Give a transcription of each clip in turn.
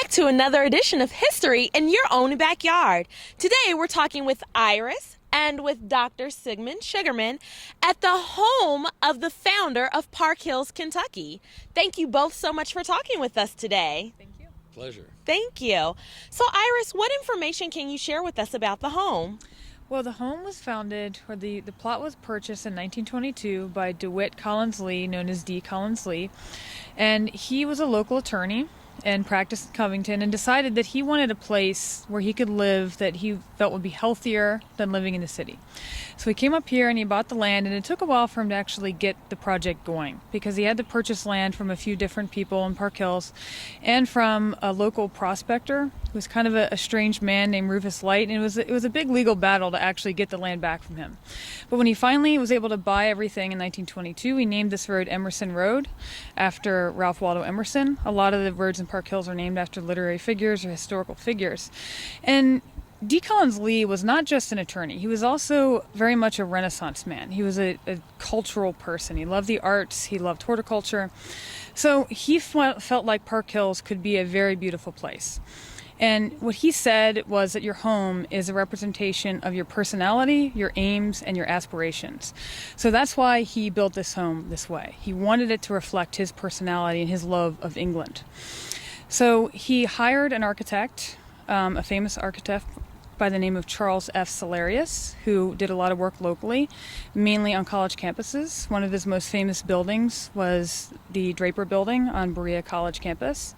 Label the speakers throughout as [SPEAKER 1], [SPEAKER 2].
[SPEAKER 1] back to another edition of History in Your Own Backyard. Today we're talking with Iris and with Dr. Sigmund Sugarman at the home of the founder of Park Hills, Kentucky. Thank you both so much for talking with us today.
[SPEAKER 2] Thank you.
[SPEAKER 3] Pleasure.
[SPEAKER 1] Thank you. So Iris, what information can you share with us about the home?
[SPEAKER 2] Well, the home was founded, or the plot was purchased in 1922 by DeWitt Collins Lee, known as D. Collins Lee. And he was a local attorney and practiced in Covington and decided that he wanted a place where he could live that he felt would be healthier than living in the city. So he came up here and he bought the land, and it took a while for him to actually get the project going because he had to purchase land from a few different people in Park Hills and from a local prospector who was kind of a strange man named Rufus Light, and it was a big legal battle to actually get the land back from him. But when he finally was able to buy everything in 1922, he named this road Emerson Road after Ralph Waldo Emerson. A lot of the roads in Park Hills are named after literary figures or historical figures. And D. Collins Lee was not just an attorney. He was also very much a Renaissance man. He was a cultural person. He loved the arts. He loved horticulture. So he felt like Park Hills could be a very beautiful place. And what he said was that your home is a representation of your personality, your aims, and your aspirations. So that's why he built this home this way. He wanted it to reflect his personality and his love of England. So he hired an architect, a famous architect by the name of Charles F. Cellarius, who did a lot of work locally, mainly on college campuses. One of his most famous buildings was the Draper Building on Berea College campus.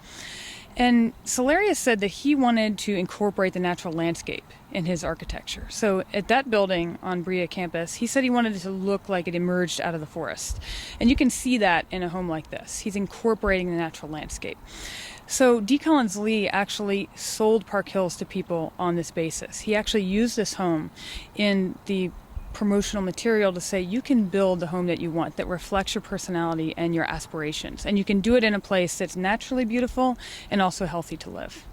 [SPEAKER 2] And Cellarius said that he wanted to incorporate the natural landscape in his architecture. So at that building on Berea campus, he said he wanted it to look like it emerged out of the forest. And you can see that in a home like this. He's incorporating the natural landscape. So D. Collins Lee actually sold Park Hills to people on this basis. He actually used this home in the promotional material to say you can build the home that you want that reflects your personality and your aspirations. And you can do it in a place that's naturally beautiful and also healthy to live.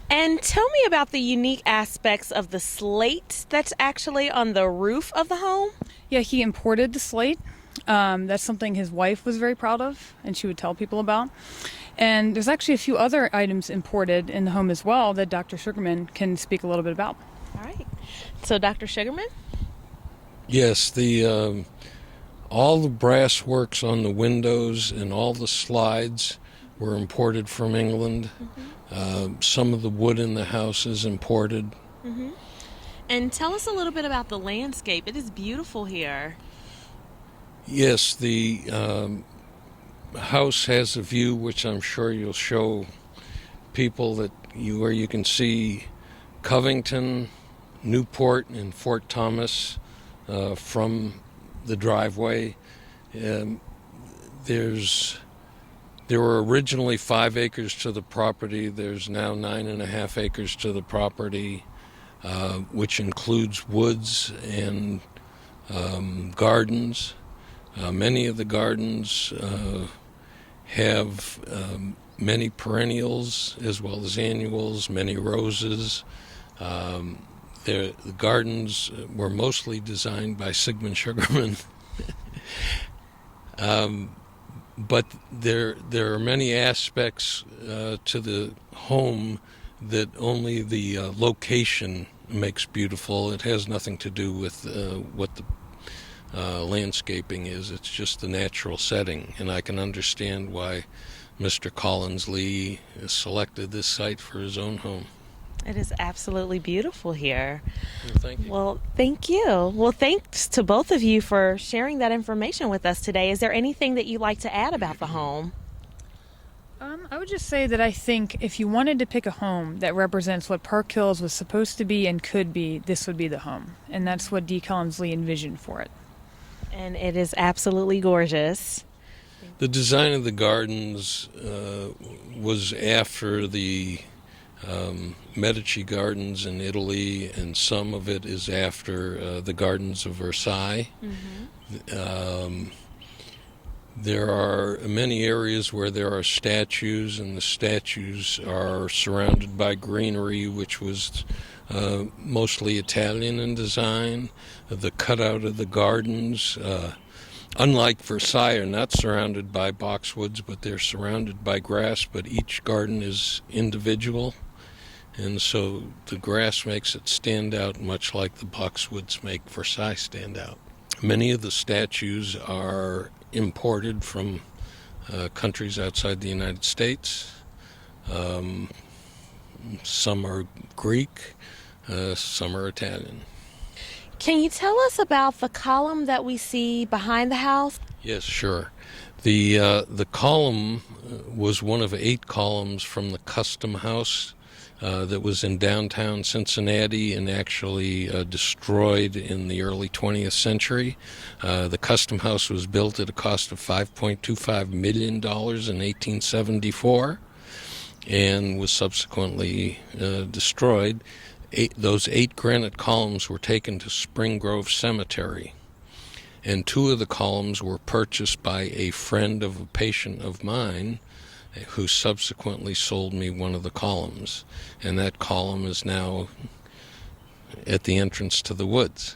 [SPEAKER 1] And tell me about the unique aspects of the slate that's actually on the roof of the home.
[SPEAKER 2] Yeah, he imported the slate. That's something his wife was very proud of and she would tell people about. And there's actually a few other items imported in the home as well that Dr. Sugarman can speak a little bit about.
[SPEAKER 1] All right. So Dr. Sugarman?
[SPEAKER 3] Yes, all the brass works on the windows and all the slides were imported from England.
[SPEAKER 1] Mm-hmm.
[SPEAKER 3] Some of the wood in the house is imported.
[SPEAKER 1] Mm-hmm. And tell us a little bit about the landscape. It is beautiful here.
[SPEAKER 3] Yes, the house has a view which I'm sure you'll show people where you can see Covington, Newport, and Fort Thomas from the driveway. There were originally 5 acres to the property. There's now 9.5 acres to the property, which includes woods and gardens. Many of the gardens have many perennials as well as annuals, many roses. The gardens were mostly designed by Sigmund Sugarman. But there are many aspects to the home that only the location makes beautiful. It has nothing to do with what the landscaping is. It's just the natural setting, and I can understand why Mr. Collins Lee selected this site for his own home.
[SPEAKER 1] It is absolutely beautiful here.
[SPEAKER 3] Well, thank you.
[SPEAKER 1] Well, thank you. Well, thanks to both of you for sharing that information with us today. Is there anything that you'd like to add about the home?
[SPEAKER 2] I would just say that I think if you wanted to pick a home that represents what Park Hills was supposed to be and could be, this would be the home. And that's what D. Collins Lee envisioned for it.
[SPEAKER 1] And it is absolutely gorgeous.
[SPEAKER 3] The design of the gardens was after the Medici Gardens in Italy, and some of it is after the Gardens of Versailles. Mm-hmm. There are many areas where there are statues, and the statues are surrounded by greenery, which was mostly Italian in design. The cutout of the gardens unlike Versailles, are not surrounded by boxwoods, but they're surrounded by grass, but each garden is individual. And so the grass makes it stand out much like the boxwoods make Versailles stand out. Many of the statues are imported from countries outside the United States. Some are Greek, some are Italian.
[SPEAKER 1] Can you tell us about the column that we see behind the house?
[SPEAKER 3] Yes, sure. The column was one of 8 columns from the Custom House that was in downtown Cincinnati and actually destroyed in the early 20th century. The Custom House was built at a cost of $5.25 million in 1874 and was subsequently destroyed. Those 8 granite columns were taken to Spring Grove Cemetery, and 2 of the columns were purchased by a friend of a patient of mine who subsequently sold me one of the columns, and that column is now at the entrance to the woods.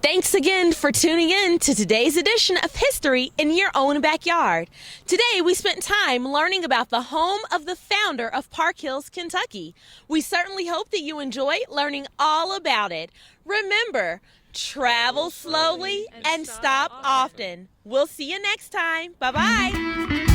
[SPEAKER 1] Thanks again for tuning in to today's edition of History in Your Own Backyard. Today we spent time learning about the home of the founder of Park Hills, Kentucky. We certainly hope that you enjoy learning all about it. Remember, travel slowly and stop often. We'll see you next time. Bye-bye.